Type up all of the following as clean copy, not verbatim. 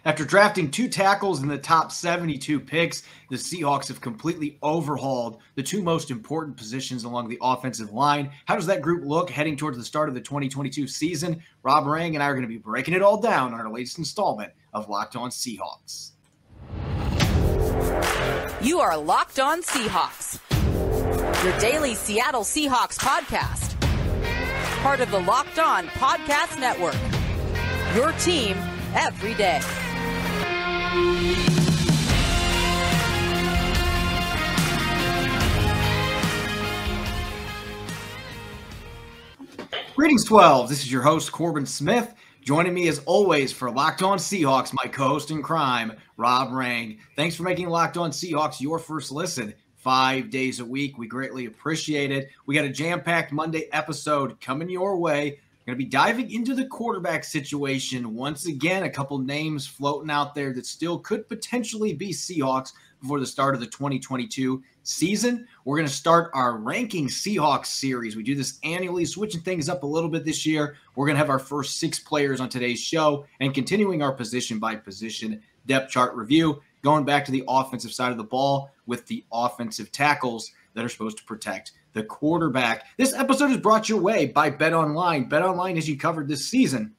After drafting 2 tackles in the top 72 picks, the Seahawks have completely overhauled the 2 most important positions along the offensive line. How does that group look heading towards the start of the 2022 season? Rob Rang and I are going to be breaking it all down on our latest installment of Locked On Seahawks. You are Locked On Seahawks, your daily Seattle Seahawks podcast. Part of the Locked On Podcast Network, your team every day. Greetings, 12. This is your host, Corbin Smith. Joining me as always for Locked On Seahawks, my co-host in crime, Rob Rang. Thanks for making Locked On Seahawks your first listen 5 days a week. We greatly appreciate it. We got a jam-packed Monday episode coming your way. We're going to be diving into the quarterback situation. Once again, a couple names floating out there that still could potentially be Seahawks before the start of the 2022 season. We're going to start our Ranking Seahawks series. We do this annually, switching things up a little bit this year. We're going to have our first 6 players on today's show and continuing our position-by-position depth chart review, going back to the offensive side of the ball with the offensive tackles that are supposed to protect the quarterback. This episode is brought your way by BetOnline. BetOnline has you covered this season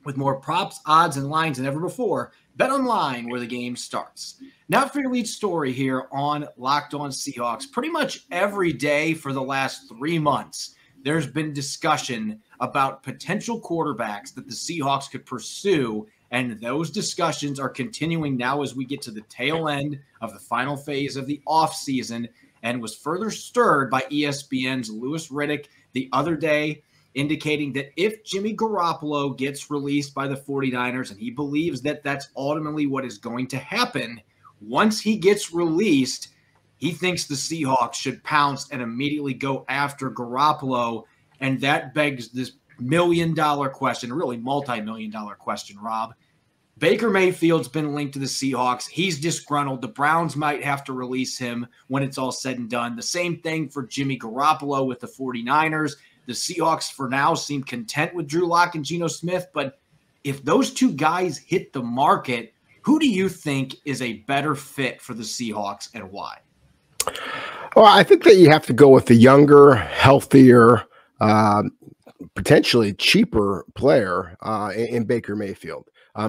with more props, odds, and lines than ever before. BetOnline, where the game starts. Now for your lead story here on Locked On Seahawks. Pretty much every day for the last 3 months, there's been discussion about potential quarterbacks that the Seahawks could pursue, and those discussions are continuing now as we get to the tail end of the final phase of the offseason, and was further stirred by ESPN's Louis Riddick the other day, indicating that if Jimmy Garoppolo gets released by the 49ers, and he believes that that's ultimately what is going to happen, once he gets released, he thinks the Seahawks should pounce and immediately go after Garoppolo, and that begs this million-dollar question, really multi-million-dollar question, Rob. Baker Mayfield's been linked to the Seahawks. He's disgruntled. The Browns might have to release him when it's all said and done. The same thing for Jimmy Garoppolo with the 49ers. The Seahawks for now seem content with Drew Lock and Geno Smith, but if those 2 guys hit the market, who do you think is a better fit for the Seahawks and why? Well, I think that you have to go with the younger, healthier, potentially cheaper player in Baker Mayfield.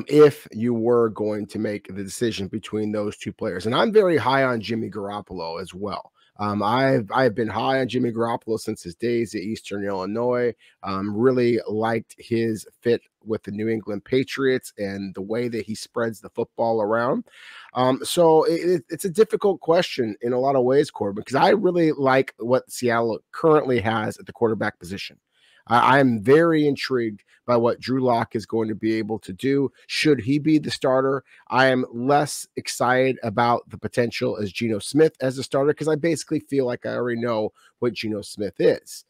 If you were going to make the decision between those 2 players. And I'm very high on Jimmy Garoppolo as well. I've been high on Jimmy Garoppolo since his days at Eastern Illinois. Really liked his fit with the New England Patriots and the way that he spreads the football around. So it's a difficult question in a lot of ways, Corbin, because I really like what Seattle currently has at the quarterback position. I'm very intrigued by what Drew Lock is going to be able to do. Should he be the starter? I am less excited about the potential as Geno Smith as a starter because I basically feel like I already know what Geno Smith is.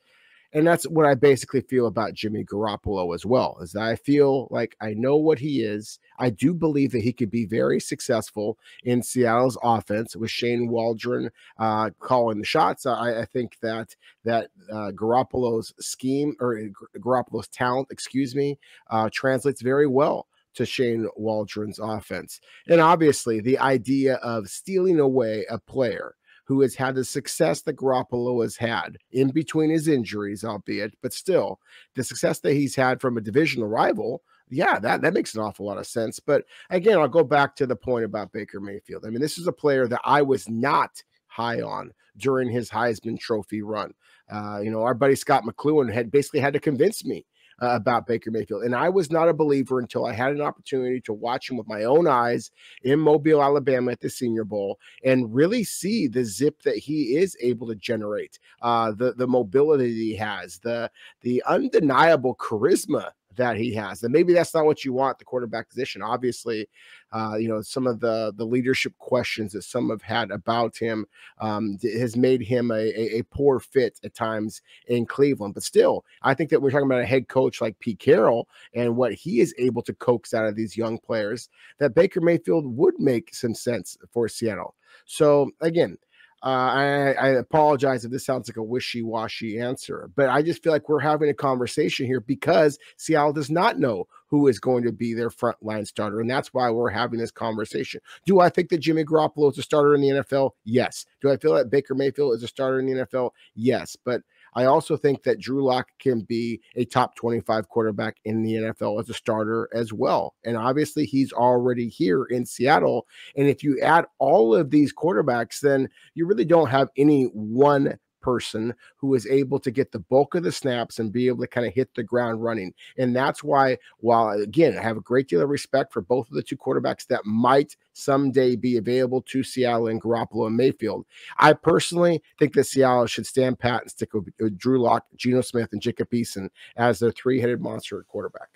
And that's what I basically feel about Jimmy Garoppolo as well, is that I feel like I know what he is. I do believe that he could be very successful in Seattle's offense with Shane Waldron calling the shots. I think that Garoppolo's scheme, or Garoppolo's talent, translates very well to Shane Waldron's offense. And obviously the idea of stealing away a player who has had the success that Garoppolo has had in between his injuries, albeit, but still the success that he's had from a divisional rival. Yeah, that makes an awful lot of sense. But again, I'll go back to the point about Baker Mayfield. I mean, this is a player that I was not high on during his Heisman Trophy run. Our buddy Scott McLuhan had to convince me about Baker Mayfield. And I was not a believer until I had an opportunity to watch him with my own eyes in Mobile, Alabama at the Senior Bowl and really see the zip that he is able to generate, the mobility that he has, the undeniable charisma that he has. And maybe that's not what you want at the quarterback position. Obviously, some of the leadership questions that some have had about him has made him a poor fit at times in Cleveland. But still, I think that we're talking about a head coach like Pete Carroll and what he is able to coax out of these young players, that Baker Mayfield would make some sense for Seattle. So again, I apologize if this sounds like a wishy-washy answer, but I just feel like we're having a conversation here because Seattle does not know who is going to be their frontline starter, and that's why we're having this conversation. Do I think that Jimmy Garoppolo is a starter in the NFL? Yes. Do I feel that Baker Mayfield is a starter in the NFL? Yes. But I also think that Drew Lock can be a top 25 quarterback in the NFL as a starter as well. And obviously he's already here in Seattle. And if you add all of these quarterbacks, then you really don't have any one person who is able to get the bulk of the snaps and be able to kind of hit the ground running. And that's why, while again, I have a great deal of respect for both of the two quarterbacks that might someday be available to Seattle and Garoppolo and Mayfield, I personally think that Seattle should stand pat and stick with Drew Lock, Geno Smith, and Jacob Eason as their three-headed monster at quarterback.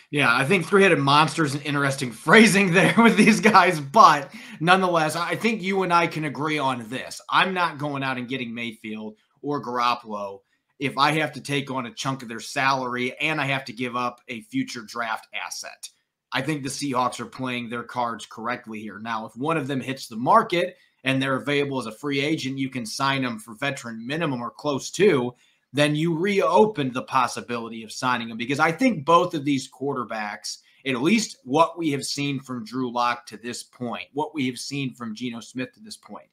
Yeah, I think three-headed monster is an interesting phrasing there with these guys, but nonetheless, I think you and I can agree on this. I'm not going out and getting Mayfield or Garoppolo if I have to take on a chunk of their salary and I have to give up a future draft asset. I think the Seahawks are playing their cards correctly here. Now, if one of them hits the market and they're available as a free agent, you can sign them for veteran minimum or close to, then you reopen the possibility of signing them, because I think both of these quarterbacks, at least what we have seen from Drew Lock to this point, what we have seen from Geno Smith to this point,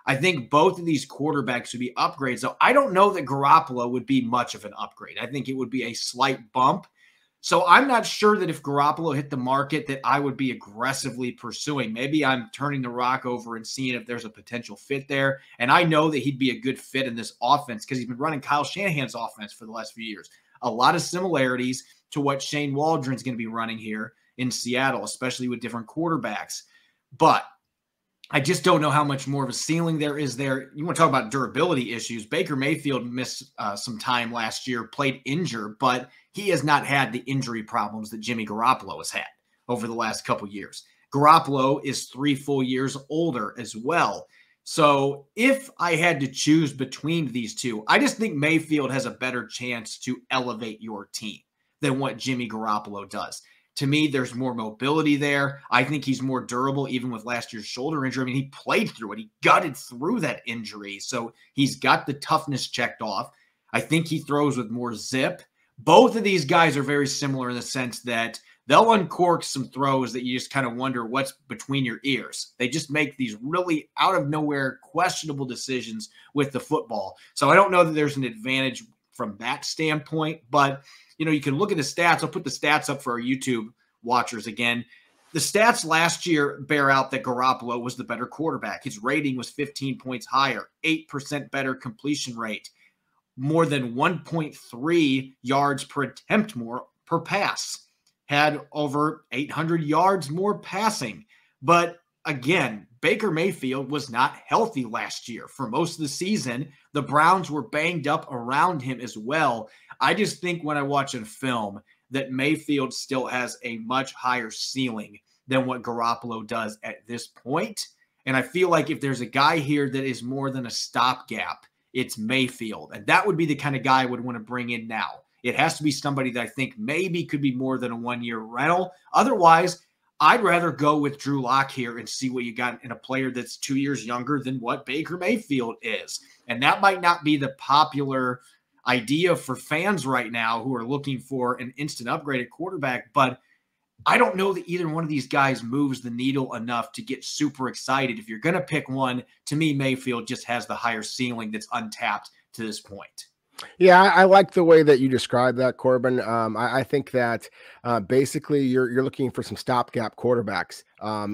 I think both of these quarterbacks would be upgrades. So I don't know that Garoppolo would be much of an upgrade. I think it would be a slight bump. So I'm not sure that if Garoppolo hit the market that I would be aggressively pursuing. Maybe I'm turning the rock over and seeing if there's a potential fit there. And I know that he'd be a good fit in this offense because he's been running Kyle Shanahan's offense for the last few years. A lot of similarities to what Shane Waldron's going to be running here in Seattle, especially with different quarterbacks. But I just don't know how much more of a ceiling there is there. You want to talk about durability issues. Baker Mayfield missed some time last year, played injured, but he has not had the injury problems that Jimmy Garoppolo has had over the last couple years. Garoppolo is 3 full years older as well. So if I had to choose between these two, I just think Mayfield has a better chance to elevate your team than what Jimmy Garoppolo does. To me, there's more mobility there. I think he's more durable, even with last year's shoulder injury. I mean, he played through it. He gutted through that injury. So he's got the toughness checked off. I think he throws with more zip. Both of these guys are very similar in the sense that they'll uncork some throws that you just kind of wonder what's between your ears. They just make these really out of nowhere, questionable decisions with the football. So I don't know that there's an advantage from that standpoint, but you know, you can look at the stats. I'll put the stats up for our YouTube watchers again. The stats last year bear out that Garoppolo was the better quarterback. His rating was 15 points higher, 8% better completion rate, more than 1.3 yards per attempt more per pass, had over 800 yards more passing. But again, Baker Mayfield was not healthy last year for most of the season. The Browns were banged up around him as well. I just think when I watch a film that Mayfield still has a much higher ceiling than what Garoppolo does at this point. And I feel like if there's a guy here that is more than a stopgap, it's Mayfield. And that would be the kind of guy I would want to bring in now. It has to be somebody that I think maybe could be more than a one-year rental. Otherwise, I'd rather go with Drew Lock here and see what you got in a player that's 2 years younger than what Baker Mayfield is. And that might not be the popular idea for fans right now who are looking for an instant upgrade at quarterback, but I don't know that either one of these guys moves the needle enough to get super excited. If you're going to pick one, to me, Mayfield just has the higher ceiling that's untapped to this point. Yeah, I like the way that you described that, Corbin. I think that basically you're looking for some stopgap quarterbacks.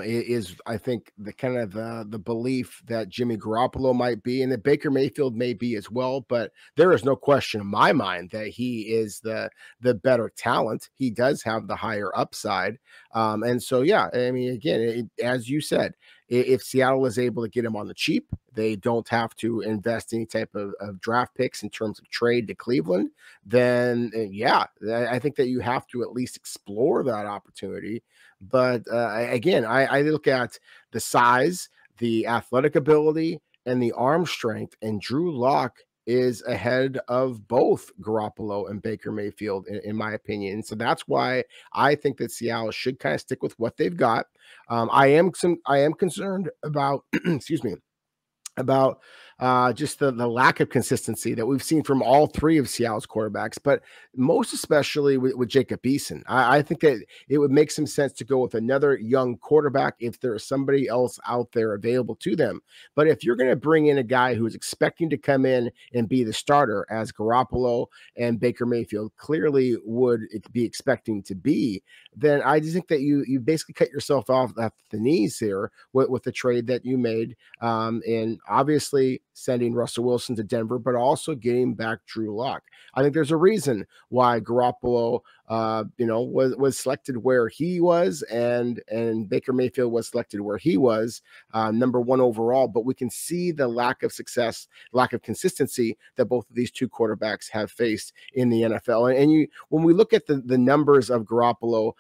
Is I think the kind of the belief that Jimmy Garoppolo might be, and that Baker Mayfield may be as well. But there is no question in my mind that he is the better talent. He does have the higher upside, and so yeah, I mean, again, as you said, if Seattle is able to get him on the cheap, they don't have to invest any type of draft picks in terms of trade to Cleveland, then yeah, I think that you have to at least explore that opportunity. But again, I look at the size, the athletic ability, and the arm strength, and Drew Lock is ahead of both Garoppolo and Baker Mayfield, in my opinion. So that's why I think that Seattle should kind of stick with what they've got. I am concerned about, excuse me, about just the lack of consistency that we've seen from all three of Seattle's quarterbacks, but most especially with Jacob Eason. I think that it would make some sense to go with another young quarterback if there is somebody else out there available to them. But if you're going to bring in a guy who's expecting to come in and be the starter, as Garoppolo and Baker Mayfield clearly would be expecting to be, then I just think that you basically cut yourself off at the knees here with the trade that you made, and obviously sending Russell Wilson to Denver, but also getting back Drew Lock. I think there's a reason why Garoppolo, was selected where he was, and Baker Mayfield was selected where he was, number one overall. But we can see the lack of success, lack of consistency that both of these two quarterbacks have faced in the NFL. And when we look at the numbers of Garoppolo,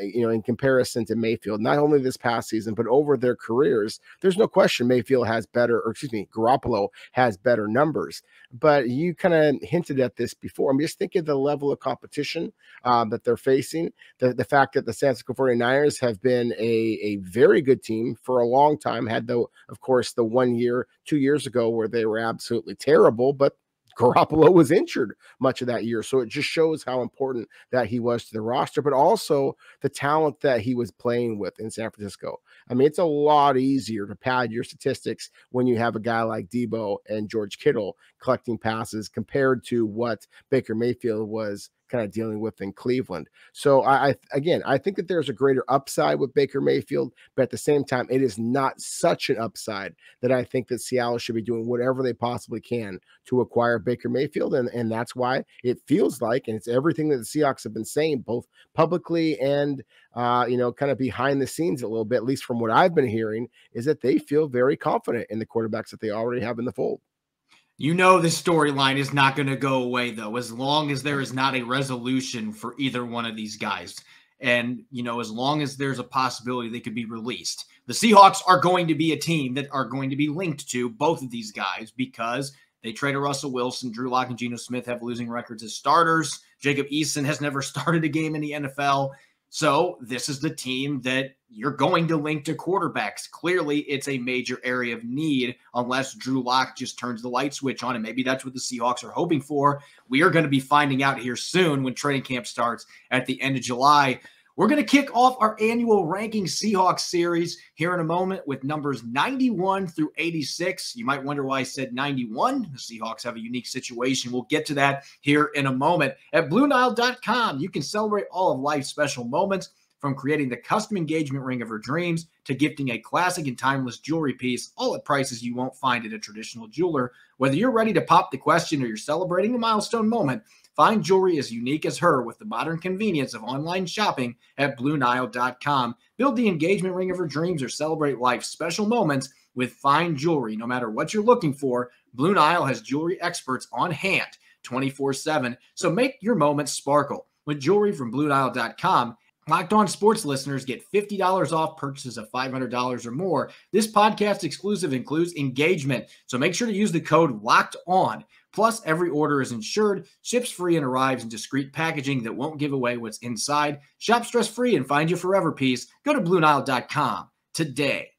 in comparison to Mayfield, not only this past season but over their careers, there's no question Garoppolo has better numbers. But you kind of hinted at this before. I'm just thinking the level of competition that they're facing, the fact that the San Francisco 49ers have been a very good team for a long time, had of course the 2 years ago where they were absolutely terrible, but Garoppolo was injured much of that year. So it just shows how important that he was to the roster, but also the talent that he was playing with in San Francisco. I mean, it's a lot easier to pad your statistics when you have a guy like Debo and George Kittle collecting passes compared to what Baker Mayfield was kind of dealing with in Cleveland. So I think that there's a greater upside with Baker Mayfield, but at the same time, it is not such an upside that I think that Seattle should be doing whatever they possibly can to acquire Baker Mayfield. And that's why it feels like, and it's everything that the Seahawks have been saying, both publicly and, kind of behind the scenes a little bit, at least from what I've been hearing, is that they feel very confident in the quarterbacks that they already have in the fold. This storyline is not going to go away, though, as long as there is not a resolution for either one of these guys. And, as long as there's a possibility they could be released. The Seahawks are going to be a team that are going to be linked to both of these guys because they traded Russell Wilson. Drew Lock and Geno Smith have losing records as starters. Jacob Eason has never started a game in the NFL. So this is the team that you're going to link to quarterbacks. Clearly, it's a major area of need unless Drew Lock just turns the light switch on, and maybe that's what the Seahawks are hoping for. We are going to be finding out here soon when training camp starts at the end of July. We're going to kick off our annual Ranking Seahawks series here in a moment with numbers 91 through 86. You might wonder why I said 91. The Seahawks have a unique situation. We'll get to that here in a moment. At BlueNile.com, you can celebrate all of life's special moments, from creating the custom engagement ring of her dreams to gifting a classic and timeless jewelry piece, all at prices you won't find at a traditional jeweler. Whether you're ready to pop the question or you're celebrating a milestone moment, find jewelry as unique as her with the modern convenience of online shopping at BlueNile.com. Build the engagement ring of her dreams or celebrate life's special moments with fine jewelry. No matter what you're looking for, Blue Nile has jewelry experts on hand 24/7. So make your moments sparkle with jewelry from BlueNile.com. Locked On Sports listeners get $50 off purchases of $500 or more. This podcast exclusive includes engagement, so make sure to use the code LOCKEDON. Plus, every order is insured, ships free, and arrives in discreet packaging that won't give away what's inside. Shop stress-free and find your forever piece. Go to BlueNile.com today.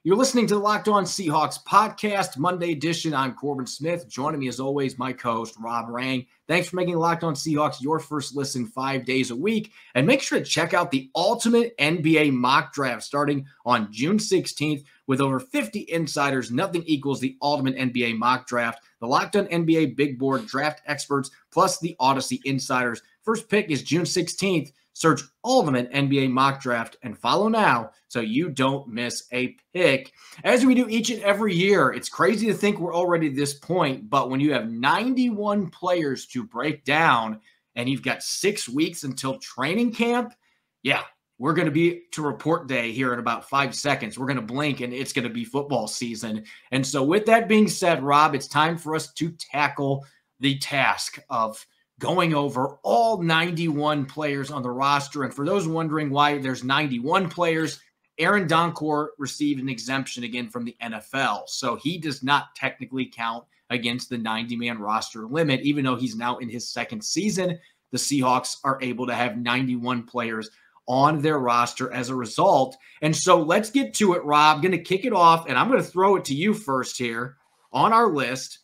You're listening to the Locked On Seahawks podcast, Monday edition. I'm Corbin Smith. Joining me, as always, my co-host, Rob Rang. Thanks for making Locked On Seahawks your first listen 5 days a week. And make sure to check out the ultimate NBA mock draft starting on June 16th. With over 50 insiders, nothing equals the ultimate NBA mock draft. The Locked On NBA Big Board draft experts, plus the Odyssey insiders. First pick is June 16th. Search Ultimate NBA Mock Draft and follow now so you don't miss a pick. As we do each and every year, it's crazy to think we're already at this point, but when you have 91 players to break down and you've got 6 weeks until training camp, we're going to be to report day here in about 5 seconds. We're going to blink and it's going to be football season. And so with that being said, Rob, it's time for us to tackle the task of going over all 91 players on the roster. And for those wondering why there's 91 players, Aaron Doncourt received an exemption again from the NFL. So he does not technically count against the 90-man roster limit. Even though he's now in his second season, the Seahawks are able to have 91 players on their roster as a result. And so let's get to it, Rob. I'm going to kick it off, and I'm going to throw it to you first here on our list.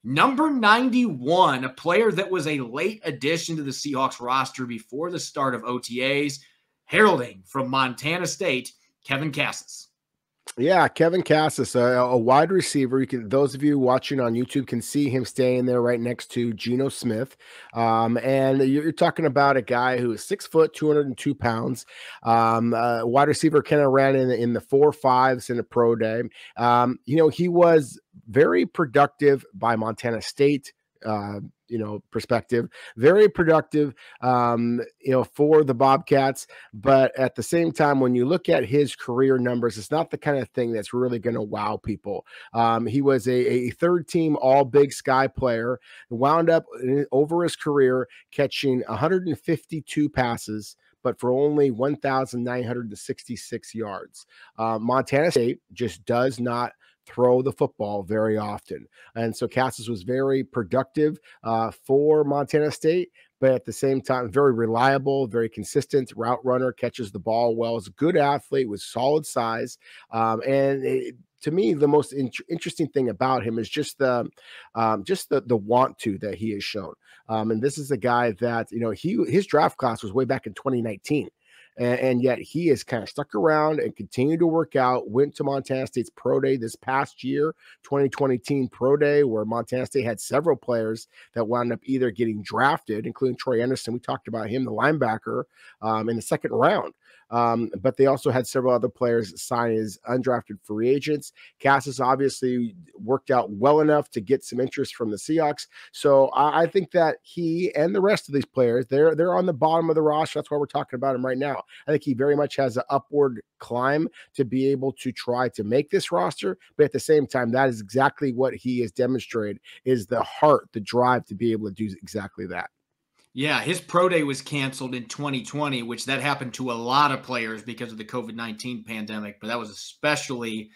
Number 91, a player that was a late addition to the Seahawks roster before the start of OTAs, heralding from Montana State, Kevin Kassis. Yeah, Kevin Kassis, a wide receiver. You can, those of you watching on YouTube can see him staying there right next to Geno Smith. And you're talking about a guy who is 6 foot, 202 pounds. Wide receiver kind of ran in the 4.5s in a pro day. He was very productive by Montana State perspective, very productive, for the Bobcats. But at the same time, when you look at his career numbers, it's not the kind of thing that's really going to wow people. He was a third team all Big Sky player, wound up over his career catching 152 passes, but for only 1,966 yards. Montana State just does not throw the football very often. And so Kassis was very productive for Montana State, but at the same time, very reliable, very consistent route runner, catches the ball well, is a good athlete with solid size. To me, the most interesting thing about him is just the want to that he has shown. And this is a guy that, his draft class was way back in 2019. And yet he has kind of stuck around and continued to work out, went to Montana State's pro day this past year, 2020 Teen Pro Day, where Montana State had several players that wound up either getting drafted, including Troy Anderson. We talked about him, the linebacker, in the second round. But they also had several other players sign as undrafted free agents. Kassis obviously worked out well enough to get some interest from the Seahawks. So I think that he and the rest of these players, they're on the bottom of the roster. That's why we're talking about him right now. I think he very much has an upward climb to be able to try to make this roster. But at the same time, that is exactly what he has demonstrated, is the heart, the drive to be able to do exactly that. Yeah, his pro day was canceled in 2020, which that happened to a lot of players because of the COVID-19 pandemic, but that was especially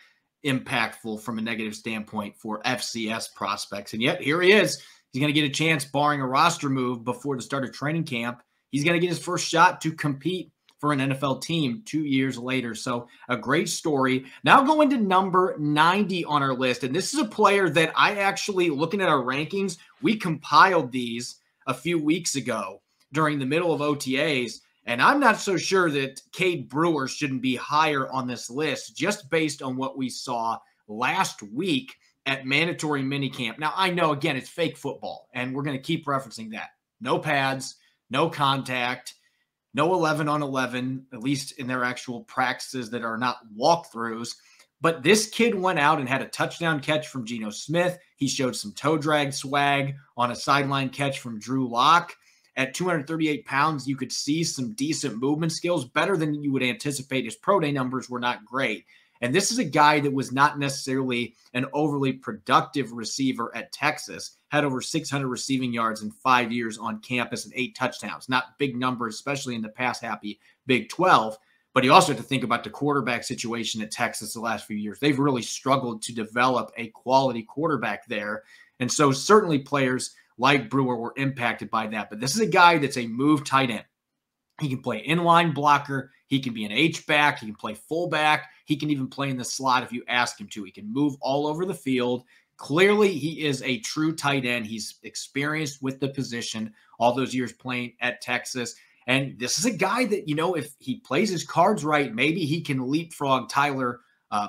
impactful from a negative standpoint for FCS prospects. And yet here he is. He's going to get a chance, barring a roster move before the start of training camp. He's going to get his first shot to compete for an NFL team 2 years later. So a great story. Now going to number 90 on our list. And this is a player that I actually, looking at our rankings, we compiled these a few weeks ago during the middle of OTAs, and I'm not so sure that Keke Brewer shouldn't be higher on this list just based on what we saw last week at mandatory minicamp. Now, I know, again, it's fake football, and we're going to keep referencing that. No pads, no contact, no 11 on 11, at least in their actual practices that are not walkthroughs. But this kid went out and had a touchdown catch from Geno Smith. He showed some toe drag swag on a sideline catch from Drew Lock. At 238 pounds, you could see some decent movement skills, better than you would anticipate. His pro day numbers were not great. And this is a guy that was not necessarily an overly productive receiver at Texas, had over 600 receiving yards in 5 years on campus and 8 touchdowns. Not big numbers, especially in the pass-happy Big 12. But you also have to think about the quarterback situation at Texas the last few years. They've really struggled to develop a quality quarterback there. And so certainly players like Brewer were impacted by that. But this is a guy that's a move tight end. He can play inline blocker. He can be an H-back. He can play fullback. He can even play in the slot if you ask him to. He can move all over the field. Clearly, he is a true tight end. He's experienced with the position all those years playing at Texas. And this is a guy that, if he plays his cards right, maybe he can leapfrog Tyler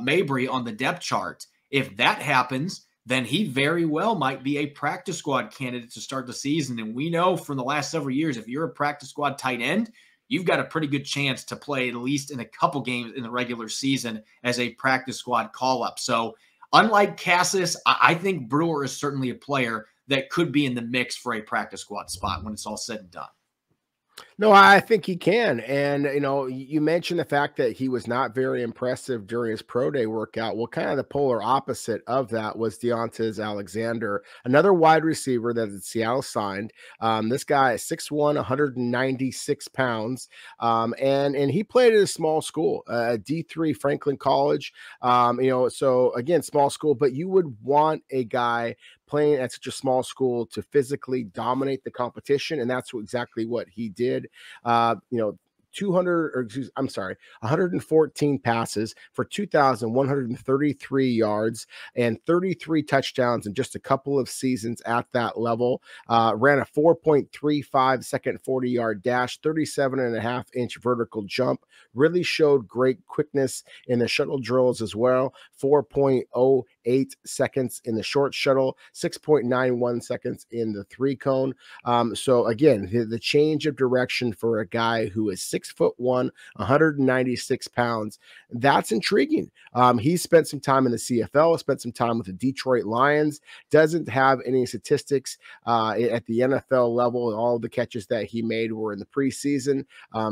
Mabry on the depth chart. If that happens, then he very well might be a practice squad candidate to start the season. And we know from the last several years, if you're a practice squad tight end, you've got a pretty good chance to play at least in a couple games in the regular season as a practice squad call-up. So unlike Kassis, I think Brewer is certainly a player that could be in the mix for a practice squad spot when it's all said and done. No, I think he can. And, you mentioned the fact that he was not very impressive during his pro day workout. Well, kind of the polar opposite of that was Deontay Alexander, another wide receiver that the Seattle signed. This guy is 6'1", 196 pounds. And he played at a small school, D3 Franklin College. So again, small school, but you would want a guy playing at such a small school to physically dominate the competition. And that's exactly what he did. 114 passes for 2,133 yards and 33 touchdowns in just a couple of seasons at that level. Ran a 4.35 second 40-yard dash, 37.5-inch vertical jump. Really showed great quickness in the shuttle drills as well. 4.08 seconds in the short shuttle, 6.91 seconds in the 3-cone. So again, the change of direction for a guy who is 6'1", 196 pounds, that's intriguing. He spent some time in the CFL, spent some time with the Detroit Lions, doesn't have any statistics at the NFL level. All the catches that he made were in the preseason.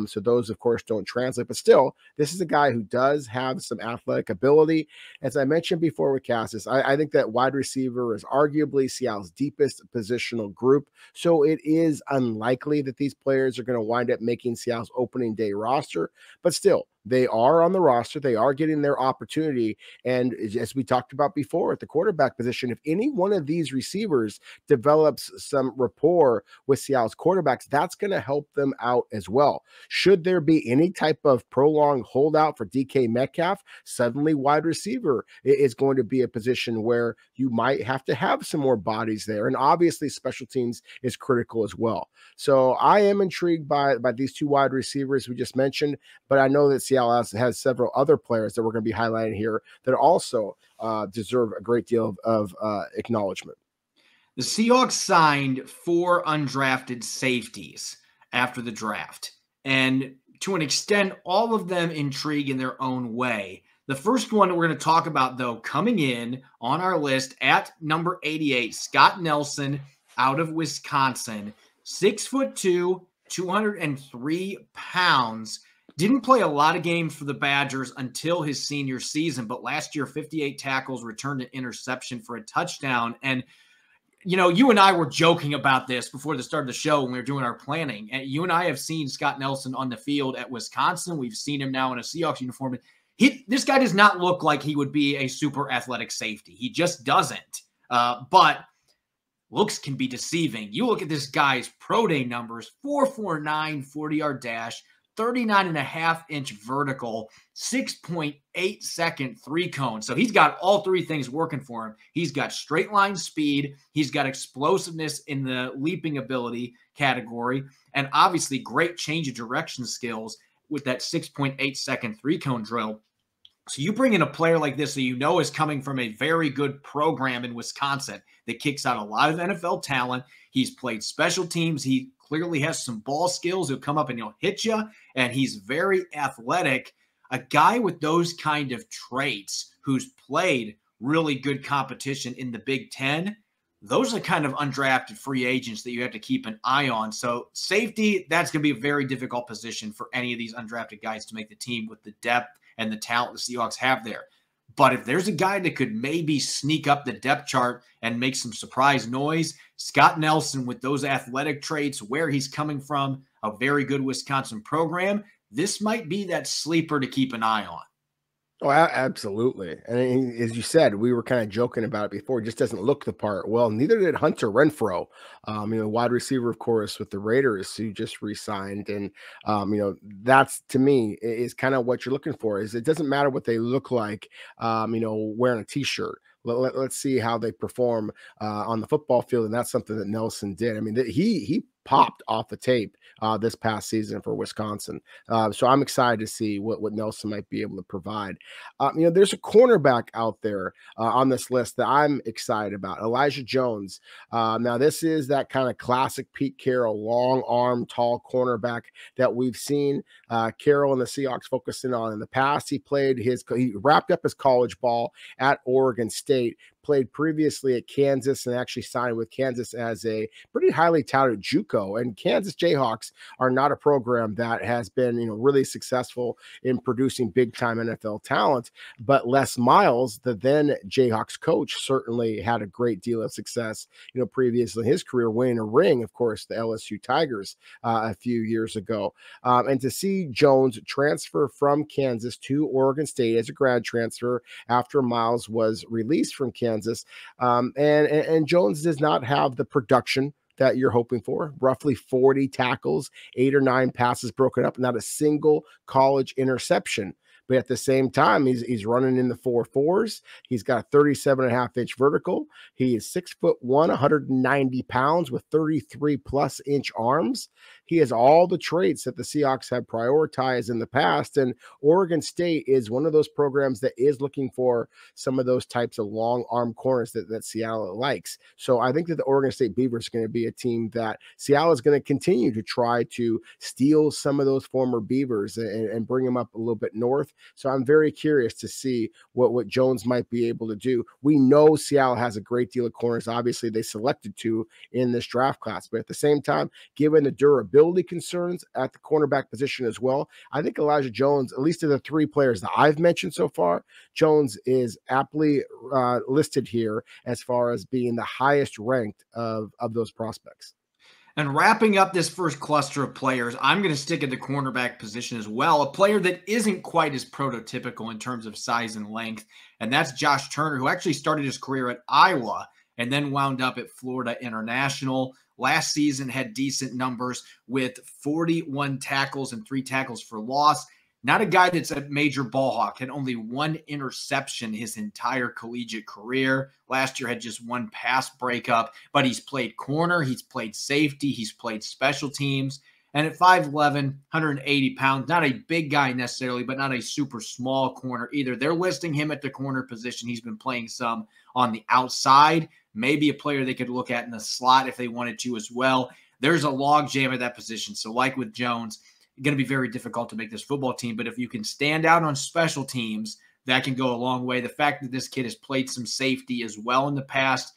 So those, of course, don't translate. But still, this is a guy who does have some athletic ability. As I mentioned before with Cassis, I think that wide receiver is arguably Seattle's deepest positional group. So it is unlikely that these players are going to wind up making Seattle's opening day roster. But still, they are on the roster. They are getting their opportunity. And as we talked about before at the quarterback position, if any one of these receivers develops some rapport with Seattle's quarterbacks, that's going to help them out as well. Should there be any type of prolonged holdout for DK Metcalf, suddenly wide receiver is going to be a position where you might have to have some more bodies there. And obviously special teams is critical as well. So I am intrigued by these two wide receivers we just mentioned, but I know that Seattle has several other players that we're going to be highlighting here that also deserve a great deal of acknowledgement. The Seahawks signed 4 undrafted safeties after the draft, and to an extent, all of them intrigue in their own way. The first one we're going to talk about, though, coming in on our list at number 88, Scott Nelson out of Wisconsin, 6'2", 203 pounds. Didn't play a lot of games for the Badgers until his senior season, but last year, 58 tackles, returned an interception for a touchdown. And, you know, you and I were joking about this before the start of the show when we were doing our planning. And you and I have seen Scott Nelson on the field at Wisconsin. We've seen him now in a Seahawks uniform. This guy does not look like he would be a super athletic safety. He just doesn't. But looks can be deceiving. You look at this guy's pro day numbers, 4.49 40-yard dash, 39.5-inch vertical, 6.8 second 3-cone. So he's got all three things working for him. He's got straight line speed. He's got explosiveness in the leaping ability category, and obviously great change of direction skills with that 6.8 second 3-cone drill. So you bring in a player like this that you know is coming from a very good program in Wisconsin that kicks out a lot of NFL talent. He's played special teams. He clearly has some ball skills. He'll come up and he'll hit you, and he's very athletic. A guy with those kind of traits who's played really good competition in the Big Ten, those are kind of undrafted free agents that you have to keep an eye on. So safety, that's going to be a very difficult position for any of these undrafted guys to make the team with the depth and the talent the Seahawks have there. But if there's a guy that could maybe sneak up the depth chart and make some surprise noise, Scott Nelson with those athletic traits, where he's coming from, a very good Wisconsin program, this might be that sleeper to keep an eye on. Oh, absolutely. And as you said, we were kind of joking about it before. It just doesn't look the part. Well, neither did Hunter Renfrow, wide receiver, of course, with the Raiders, who just re-signed. And, that's, to me, is kind of what you're looking for. Is it doesn't matter what they look like, wearing a T-shirt. Let's see how they perform on the football field. And that's something that Nelson did. I mean, he popped off the tape this past season for Wisconsin. So I'm excited to see what Nelson might be able to provide. There's a cornerback out there on this list that I'm excited about, Elijah Jones. Now, this is that kind of classic Pete Carroll, long arm, tall cornerback that we've seen Carroll and the Seahawks focusing on in the past. He wrapped up his college ball at Oregon State, played previously at Kansas, and actually signed with Kansas as a pretty highly touted JUCO. And Kansas Jayhawks are not a program that has been, really successful in producing big-time NFL talent. But Les Miles, the then Jayhawks coach, certainly had a great deal of success, previously in his career, winning a ring, of course, the LSU Tigers a few years ago. And to see Jones transfer from Kansas to Oregon State as a grad transfer after Miles was released from Kansas, and Jones does not have the production that you're hoping for. Roughly 40 tackles, 8 or 9 passes broken up, not a single college interception. But at the same time, he's running in the 4.4s. He's got a 37.5-inch vertical. He is 6'1", 190 pounds with 33-plus-inch arms. He has all the traits that the Seahawks have prioritized in the past. And Oregon State is one of those programs that is looking for some of those types of long arm corners that Seattle likes. So I think that the Oregon State Beavers are going to be a team that Seattle is going to continue to try to steal some of those former Beavers and bring them up a little bit north. So I'm very curious to see what Jones might be able to do. We know Seattle has a great deal of corners. Obviously, they selected 2 in this draft class. But at the same time, given the durability concerns at the cornerback position as well, I think Elijah Jones, at least of the 3 players that I've mentioned so far, Jones is aptly listed here as far as being the highest ranked of those prospects. And wrapping up this first cluster of players, I'm going to stick at the cornerback position as well, a player that isn't quite as prototypical in terms of size and length, and that's Josh Turner, who actually started his career at Iowa and then wound up at Florida International. Last season had decent numbers with 41 tackles and 3 tackles for loss. Not a guy that's a major ball hawk, had only 1 interception his entire collegiate career. Last year had just 1 pass breakup, but he's played corner, he's played safety, he's played special teams. And at 5'11", 180 pounds, not a big guy necessarily, but not a super small corner either. They're listing him at the corner position. He's been playing some on the outside, maybe a player they could look at in the slot if they wanted to as well. There's a log jam at that position. So like with Jones, going to be very difficult to make this football team. But if you can stand out on special teams, that can go a long way. The fact that this kid has played some safety as well in the past,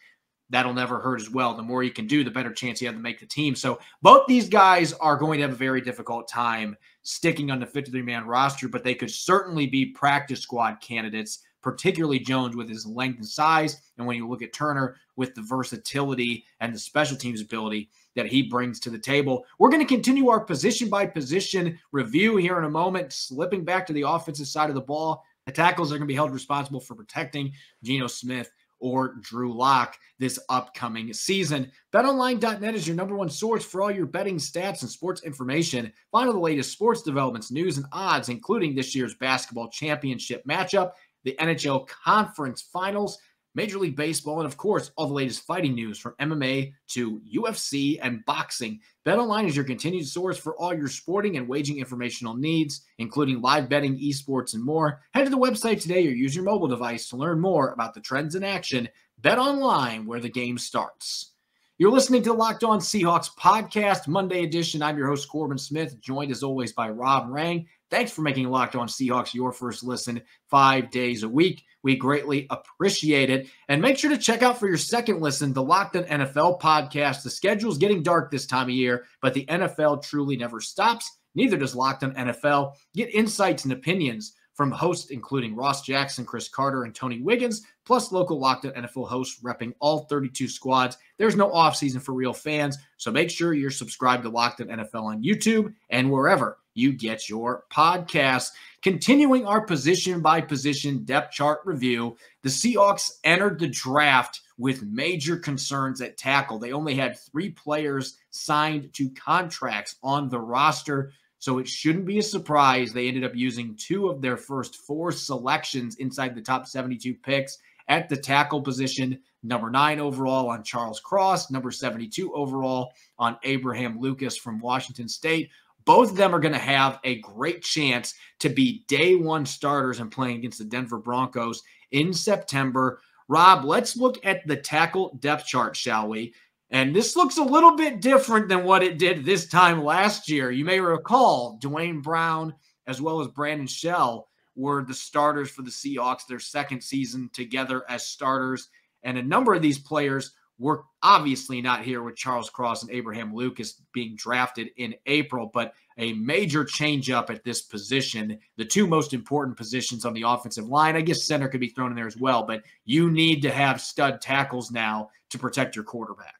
that'll never hurt as well. The more you can do, the better chance you have to make the team. So both these guys are going to have a very difficult time sticking on the 53-man roster, but they could certainly be practice squad candidates, particularly Jones with his length and size. And when you look at Turner with the versatility and the special teams ability that he brings to the table. We're going to continue our position-by-position review here in a moment, slipping back to the offensive side of the ball. The tackles are going to be held responsible for protecting Geno Smith or Drew Lock this upcoming season. BetOnline.net is your #1 source for all your betting stats and sports information. Find all the latest sports developments, news, and odds, including this year's basketball championship matchup, the NHL Conference Finals, Major League Baseball, and of course, all the latest fighting news from MMA to UFC and boxing. BetOnline is your continued source for all your sporting and wagering informational needs, including live betting, esports, and more. Head to the website today or use your mobile device to learn more about the trends in action. BetOnline, where the game starts. You're listening to the Locked On Seahawks podcast, Monday edition. I'm your host, Corbin Smith, joined as always by Rob Rang. Thanks for making Locked On Seahawks your first listen 5 days a week. We greatly appreciate it. And make sure to check out for your second listen the Locked On NFL podcast. The schedule's getting dark this time of year, but the NFL truly never stops. Neither does Locked On NFL. Get insights and opinions from hosts including Ross Jackson, Chris Carter, and Tony Wiggins, plus local Locked On NFL hosts repping all 32 squads. There's no offseason for real fans, so make sure you're subscribed to Locked On NFL on YouTube and wherever you get your podcasts. Continuing our position-by-position depth chart review, the Seahawks entered the draft with major concerns at tackle. They only had 3 players signed to contracts on the roster, so it shouldn't be a surprise they ended up using 2 of their first 4 selections inside the top 72 picks at the tackle position. Number 9 overall on Charles Cross, number 72 overall on Abraham Lucas from Washington State. Both of them are going to have a great chance to be day 1 starters and playing against the Denver Broncos in September. Rob, let's look at the tackle depth chart, shall we? And this looks a little bit different than what it did this time last year. You may recall Dwayne Brown as well as Brandon Shell were the starters for the Seahawks, their second season together as starters. And a number of these players were obviously not here with Charles Cross and Abraham Lucas being drafted in April, but a major change up at this position. The 2 most important positions on the offensive line, I guess center could be thrown in there as well, but you need to have stud tackles now to protect your quarterback.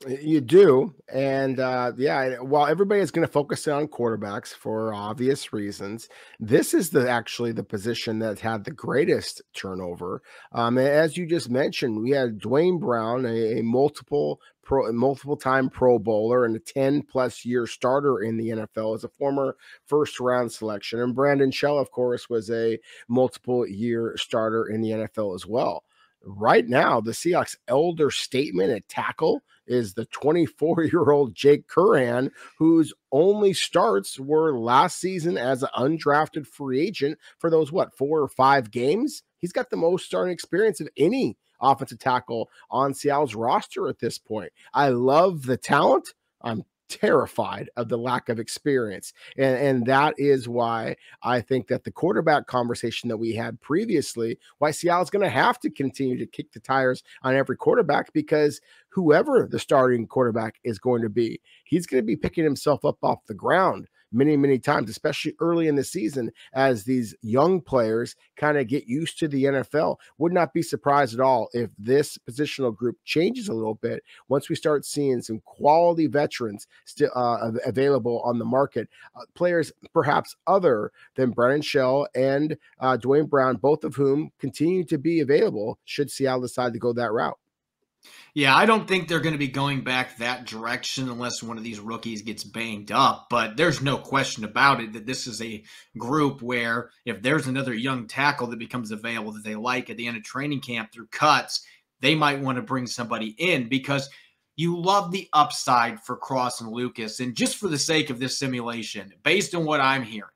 You do. And yeah, while everybody is going to focus on quarterbacks for obvious reasons, this is actually the position that had the greatest turnover. As you just mentioned, we had Dwayne Brown, a multiple time Pro Bowler and a 10+ year starter in the NFL as a former first round selection. And Brandon Shell, of course, was a multiple year starter in the NFL as well. Right now, the Seahawks' elder statement at tackle is the 24-year-old Jake Curhan, whose only starts were last season as an undrafted free agent for those, 4 or 5 games? He's got the most starting experience of any offensive tackle on Seattle's roster at this point. I love the talent. I'm terrified of the lack of experience. And that is why I think that the quarterback conversation that we had previously, why Seattle's going to have to continue to kick the tires on every quarterback, because whoever the starting quarterback is going to be, he's going to be picking himself up off the ground many times, especially early in the season, as these young players kind of get used to the NFL. Would not be surprised at all if this positional group changes a little bit once we start seeing some quality veterans still available on the market, players perhaps other than Brandon Shell and Dwayne Brown, both of whom continue to be available should Seattle decide to go that route. Yeah, I don't think they're going to be going back that direction unless one of these rookies gets banged up. But there's no question about it that this is a group where if there's another young tackle that becomes available that they like at the end of training camp through cuts, they might want to bring somebody in, because you love the upside for Cross and Lucas. And just for the sake of this simulation, based on what I'm hearing,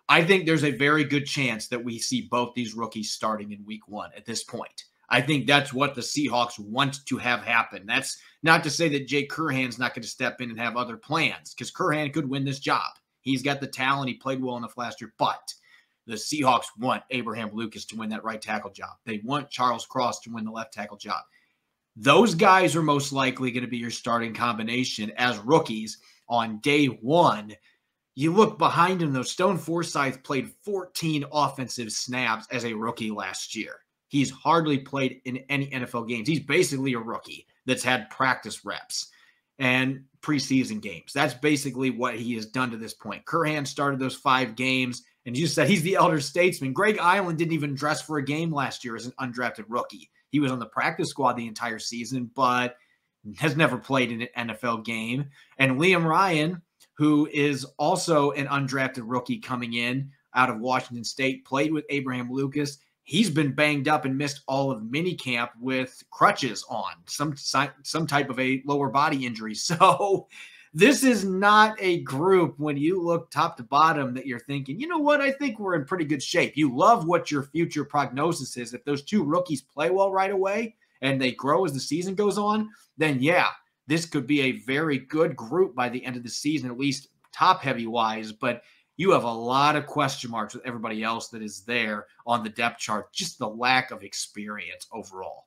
I think there's a very good chance that we see both these rookies starting in week 1 at this point. I think that's what the Seahawks want to have happen. That's not to say that Jake Curhan's not going to step in and have other plans, because Curhan could win this job. He's got the talent. He played well enough last year. But the Seahawks want Abraham Lucas to win that right tackle job. They want Charles Cross to win the left tackle job. Those guys are most likely going to be your starting combination as rookies on day 1. You look behind him, though, Stone Forsythe played 14 offensive snaps as a rookie last year. He's hardly played in any NFL games. He's basically a rookie that's had practice reps and preseason games. That's basically what he has done to this point. Curhan started those 5 games, and you said he's the elder statesman. Greg Island didn't even dress for a game last year as an undrafted rookie. He was on the practice squad the entire season, but has never played in an NFL game. And Liam Ryan, who is also an undrafted rookie coming in out of Washington State, played with Abraham Lucas. He's been banged up and missed all of minicamp with crutches on, some type of a lower body injury. So this is not a group, when you look top to bottom, that you're thinking, you know what, I think we're in pretty good shape. You love what your future prognosis is. If those 2 rookies play well right away and they grow as the season goes on, then yeah, this could be a very good group by the end of the season, at least top heavy wise. But you have a lot of question marks with everybody else that is there on the depth chart, just the lack of experience overall.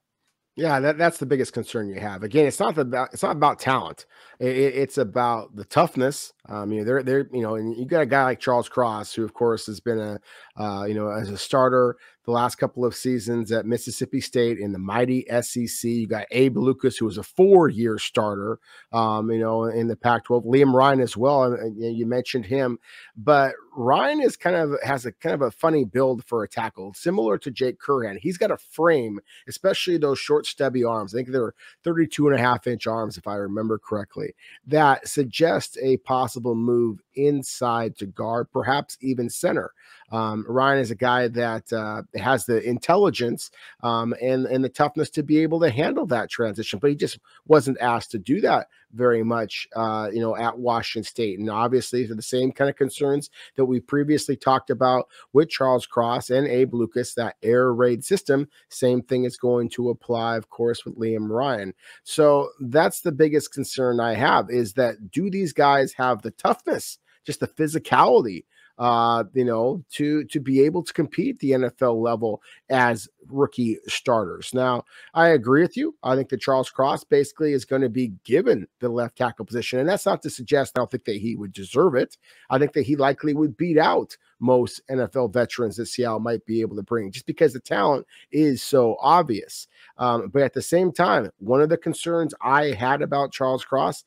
Yeah, that's the biggest concern you have. Again, it's not about talent. It's about the toughness. They're and you got a guy like Charles Cross, who of course has been as a starter the last couple of seasons at Mississippi State in the mighty SEC. You got Abe Lucas, who was a 4-year starter, in the Pac-12. Liam Ryan as well. And you mentioned him, but Ryan has a funny build for a tackle, similar to Jake Curhan. He's got a frame, especially those short, stubby arms. I think they're 32.5-inch arms, if I remember correctly, that suggest a possible move inside to guard, perhaps even center. Ryan is a guy that has the intelligence and the toughness to be able to handle that transition, but he just wasn't asked to do that very much, at Washington State. And obviously, for the same kind of concerns that we previously talked about with Charles Cross and Abe Lucas, that air raid system, same thing is going to apply, of course, with Liam Ryan. So that's the biggest concern I have, is that do these guys have the toughness, just the physicality, to be able to compete at the NFL level as rookie starters? Now, I agree with you. I think that Charles Cross basically is going to be given the left tackle position. And that's not to suggest I don't think that he would deserve it. I think that he likely would beat out most NFL veterans that Seattle might be able to bring, just because the talent is so obvious. But at the same time, one of the concerns I had about Charles Cross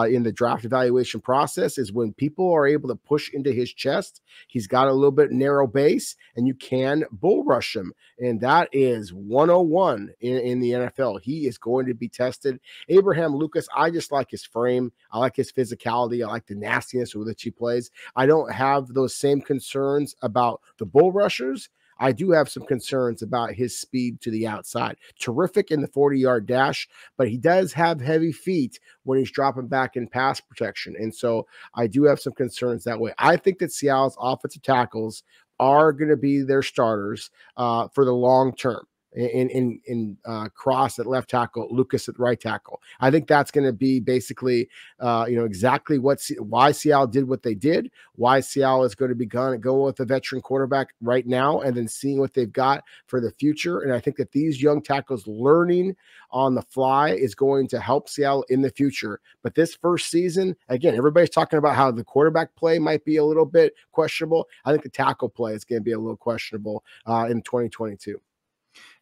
in the draft evaluation process is when people are able to push into his chest, he's got a little bit narrow base and you can bull rush him. And that is 101 in the NFL. He is going to be tested. Abraham Lucas, I just like his frame. I like his physicality. I like the nastiness with which he plays. I don't have those same concerns about the bull rushers. I do have some concerns about his speed to the outside. Terrific in the 40-yard dash, but he does have heavy feet when he's dropping back in pass protection. And so I do have some concerns that way. I think that Seattle's offensive tackles are going to be their starters for the long term. In Cross at left tackle, Lucas at right tackle. I think that's going to be basically, exactly why Seattle did what they did, why Seattle is going to be going with a veteran quarterback right now, and then seeing what they've got for the future. And I think that these young tackles learning on the fly is going to help Seattle in the future. But this first season, again, everybody's talking about how the quarterback play might be a little bit questionable. I think the tackle play is going to be a little questionable in 2022.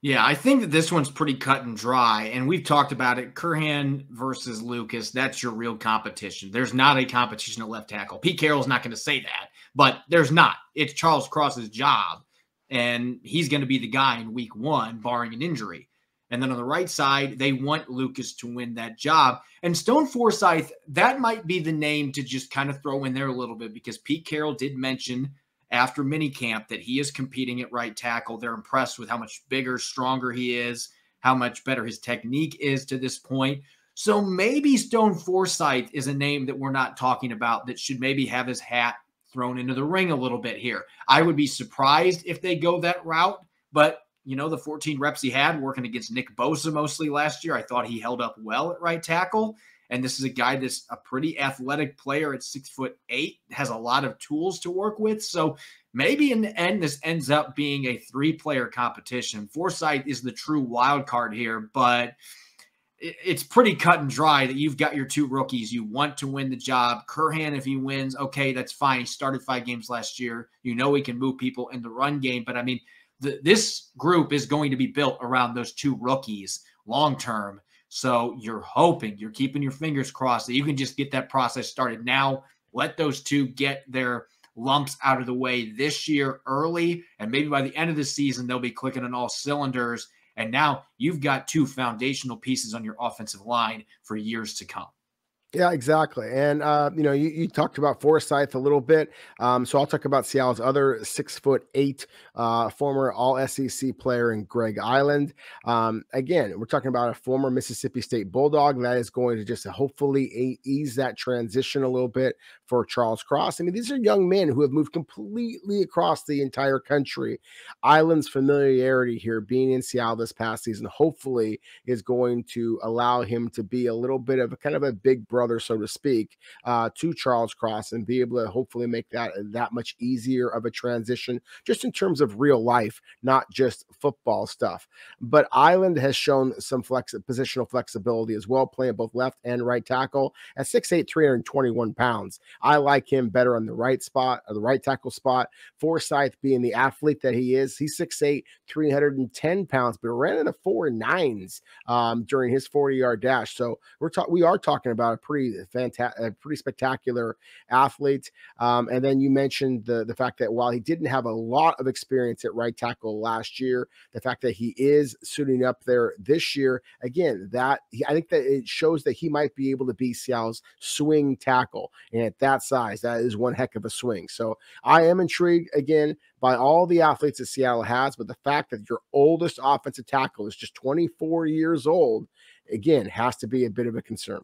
Yeah, I think that this one's pretty cut and dry, and we've talked about it. Curhan versus Lucas, that's your real competition. There's not a competition at left tackle. Pete Carroll's not going to say that, but there's not. It's Charles Cross's job, and he's going to be the guy in week one, barring an injury. And then on the right side, they want Lucas to win that job. And Stone Forsythe, that might be the name to just kind of throw in there a little bit, because Pete Carroll did mention after minicamp that he is competing at right tackle. They're impressed with how much bigger, stronger he is, how much better his technique is to this point. So maybe Stone Forsythe is a name that we're not talking about that should maybe have his hat thrown into the ring a little bit here. I would be surprised if they go that route, but the 14 reps he had working against Nick Bosa mostly last year, I thought he held up well at right tackle. And this is a guy that's a pretty athletic player at 6'8", has a lot of tools to work with. So maybe in the end, this ends up being a 3-player competition. Forsythe is the true wild card here, but it's pretty cut and dry that you've got your 2 rookies. You want to win the job. Curhan, if he wins, okay, that's fine. He started 5 games last year. He can move people in the run game. But, I mean, this group is going to be built around those 2 rookies long-term. So you're keeping your fingers crossed that you can just get that process started now. Let those 2 get their lumps out of the way this year early, and maybe by the end of the season, they'll be clicking on all cylinders. And now you've got 2 foundational pieces on your offensive line for years to come. Yeah, exactly. And, you talked about Forsythe a little bit. So I'll talk about Seattle's other 6'8", former all SEC player in Greg Island. Again, we're talking about a former Mississippi State Bulldog that is going to just hopefully ease that transition a little bit for Charles Cross. I mean, these are young men who have moved completely across the entire country. Island's familiarity here, being in Seattle this past season, hopefully is going to allow him to be a little bit of a big brother, so to speak, to Charles Cross, and be able to hopefully make that much easier of a transition, just in terms of real life, not just football stuff. But Island has shown some positional flexibility as well, playing both left and right tackle. At 6'8", 321 pounds, I like him better on the right spot, or the right tackle spot. Forsythe, being the athlete that he is, he's 6'8", 310 pounds, but ran in the 4 9s during his 40-yard dash. So we are talking about a pretty spectacular athlete. And then you mentioned the fact that while he didn't have a lot of experience at right tackle last year, the fact that he is suiting up there this year, again, I think that it shows that he might be able to be Seattle's swing tackle. And at that size, that is one heck of a swing. So I am intrigued, again, by all the athletes that Seattle has, but the fact that your oldest offensive tackle is just 24 years old, again, has to be a bit of a concern.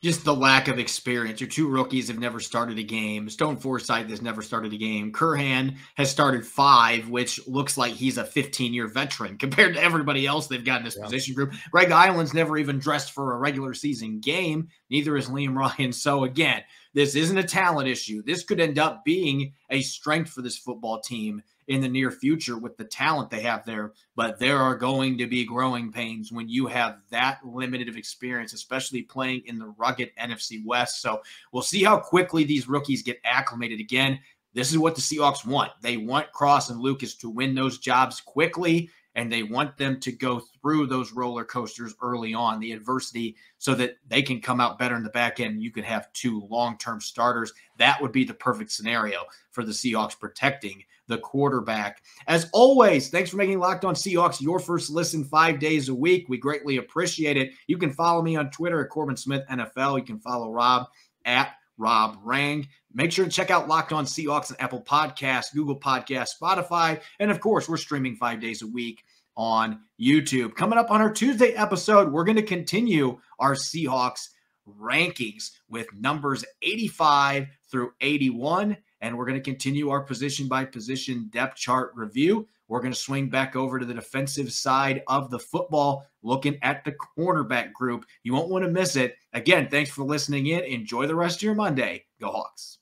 Just the lack of experience. Your 2 rookies have never started a game. Stone Forsythe has never started a game. Curhan has started 5, which looks like he's a 15-year veteran compared to everybody else they've got in this position group. Greg Island's never even dressed for a regular season game. Neither is Liam Ryan. So again, this isn't a talent issue. This could end up being a strength for this football team in the near future with the talent they have there. But there are going to be growing pains when you have that limited of experience, especially playing in the rugged NFC West. So we'll see how quickly these rookies get acclimated. Again, This is what the Seahawks want. They want Cross and Lucas to win those jobs quickly, and they want them to go through those roller coasters early on, the adversity, so that they can come out better in the back end. You could have 2 long-term starters. That would be the perfect scenario for the Seahawks protecting the quarterback. As always, thanks for making Locked On Seahawks your first listen 5 days a week. We greatly appreciate it. You can follow me on Twitter at Corbin Smith NFL. You can follow Rob at Rob Rang. Make sure to check out Locked On Seahawks on Apple Podcasts, Google Podcasts, Spotify, and of course, we're streaming 5 days a week on YouTube. Coming up on our Tuesday episode, we're going to continue our Seahawks rankings with numbers 85 through 81, and we're going to continue our position-by-position depth chart review. We're going to swing back over to the defensive side of the football, looking at the cornerback group. You won't want to miss it. Again, thanks for listening in. Enjoy the rest of your Monday. Go Hawks.